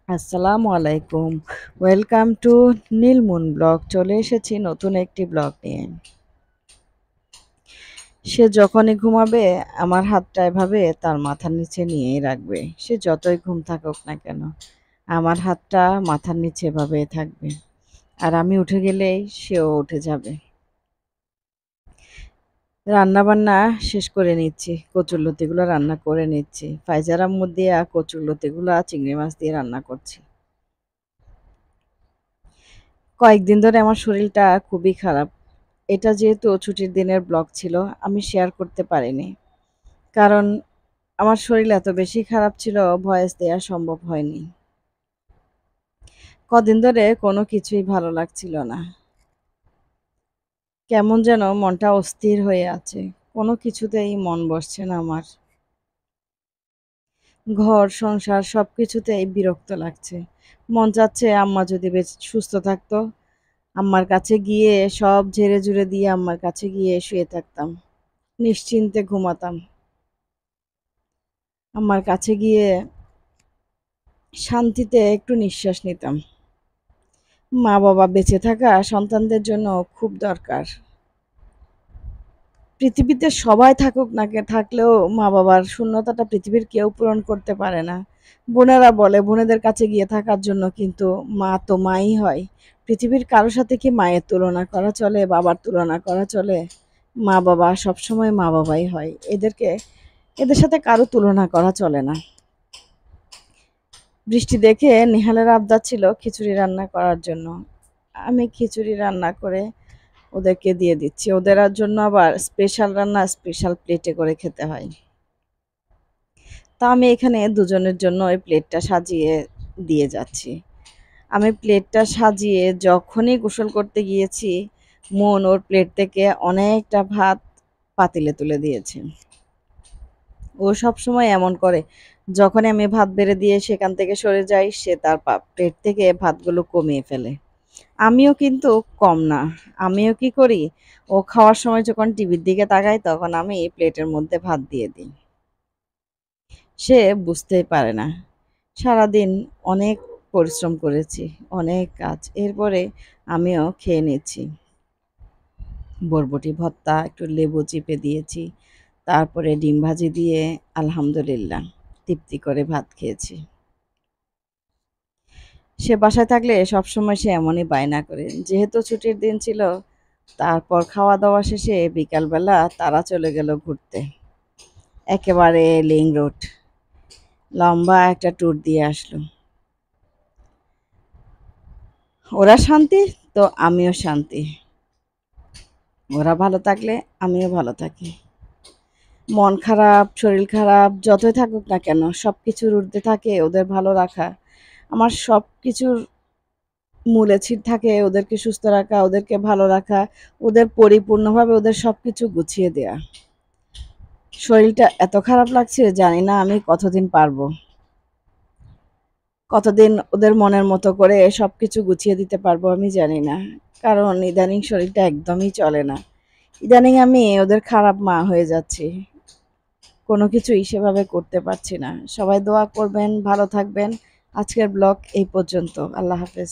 আসসালামু আলাইকুম। Welcome to Neelmoon blog. চলে এসেছি নতুন একটি ব্লগ নিয়ে। সে যখনই ঘুমাবে আমার হাতটা এভাবে তার মাথার নিচে নিয়েই রাখবে। সে যতই ঘুম থাকুক না কেন, আমার হাতটা মাথার নিচে এভাবে থাকবে। আর আমি উঠে গেলেই সেও উঠে যাবে। রান্নাবান্না শেষ করে নিচ্ছি। কচুরলতিগুলো রান্না করে নিচ্ছি। ফাইজার আম্মু দিয়ে কচুরলতিগুলো চিংড়ি মাছ দিয়ে রান্না করছি। কয়েকদিন ধরে আমার শরীরটা খুবই খারাপ। এটা যেহেতু ছুটির দিনের ব্লগ ছিল, আমি শেয়ার করতে পারিনি। কারণ আমার শরীর এত বেশি খারাপ ছিল, ভয়েস দেয়া সম্ভব হয়নি। কদিন ধরে কোনো কিছুই ভালো লাগছিল না। কেমন যেন মনটা অস্থির হয়ে আছে। কোনো কিছুতেই মন বসছে না আমার। ঘর সংসার সবকিছুতেই বিরক্ত লাগছে। মন চাচ্ছে আম্মা যদি বেশ সুস্থ থাকতো, আম্মার কাছে গিয়ে সব ঝেড়ে ঝুড়ে দিয়ে আম্মার কাছে গিয়ে শুয়ে থাকতাম। নিশ্চিন্তে ঘুমাতাম। আম্মার কাছে গিয়ে শান্তিতে একটু নিঃশ্বাস নিতাম। মা-বাবা বেঁচে থাকা সন্তানদের জন্য খুব দরকার। পৃথিবীতে সবাই থাকুক না থাকলেও মা-বাবার শূন্যতাটা পৃথিবীর কেউ পূরণ করতে পারে না। বোনেরা বলে বোনেদের কাছে গিয়ে থাকার জন্য, কিন্তু মা তো মাই হয়। পৃথিবীর কারো সাথে কি মায়ের তুলনা করা চলে, বাবার তুলনা করা চলে? মা-বাবা সবসময় মা-বাবাই হয়। এদের সাথে কারো তুলনা করা চলে না। বৃষ্টি দেখে নেহালের আবদার ছিল খিচুড়ি রান্না করার জন্য। আমি খিচুড়ি রান্না করে ওদেরকে দিয়ে দিচ্ছি। ওদের জন্য আবার স্পেশাল রান্না স্পেশাল প্লেটে করে খেতে হয়। তা আমি এখানে দুজনের জন্য ওই প্লেটটা সাজিয়ে দিয়ে যাচ্ছি। আমি প্লেটটা সাজিয়ে যখনই গোসল করতে গিয়েছি, মন ওর প্লেট থেকে অনেকটা ভাত পাতিলে তুলে দিয়েছে। ও সবসময় এমন করে। যখনই আমি ভাত বেড়ে দিয়ে সেখান থেকে সরে যাই, সে তার প্লেট থেকে ভাতগুলো কমিয়ে ফেলে। আমিও কিন্তু কম না। আমিও কি করি, ও খাওয়ার সময় যখন টিভির দিকে তাকাই তখন আমি প্লেটের মধ্যে ভাত দিয়ে দিই। সে বুঝতেই পারে না। সারাদিন অনেক পরিশ্রম করেছি, অনেক কাজ। এরপরে আমিও খেয়ে নিচ্ছি। বরবটি ভর্তা, একটু লেবু চিপে দিয়েছি। তারপরে ডিম ভাজি দিয়ে আলহামদুলিল্লাহ তৃপ্তি করে ভাত খেয়েছি। সে বাসায় থাকলে সবসময় সে এমনই বায়না করে। যেহেতু ছুটির দিন ছিল, তারপর খাওয়া-দাওয়া শেষে বিকালবেলা তারা চলে গেল ঘুরতে। একেবারে লিং রোড। লম্বা একটা ট্যুর দিয়ে আসলো। ওরা শান্তি, তো আমিও শান্তি। ওরা ভালো থাকলে আমিও ভালো থাকি। মন খারাপ, শরীর খারাপ যতই থাকুক না কেন, সবকিছুর ঊর্ধ্বে থাকে ওদের ভালো রাখা। আমার সবকিছুর মূলে থাকে ওদেরকে সুস্থ রাখা, ওদেরকে ভালো রাখা, ওদের পরিপূর্ণভাবে ওদের সবকিছু গুছিয়ে দেয়া। শরীরটা এত খারাপ লাগছে, জানি না আমি কতদিন পারবো। কতদিন ওদের মনের মতো করে সবকিছু গুছিয়ে দিতে পারবো আমি জানি না। কারণ ইদানিং শরীরটা একদমই চলে না। ইদানিং আমি ওদের খারাপ মা হয়ে যাচ্ছি। কোনো কিছুই সেভাবে করতে পারছি না। সবাই দোয়া করবেন, ভালো থাকবেন। আজকের ব্লগ এই পর্যন্ত। আল্লাহ হাফেজ।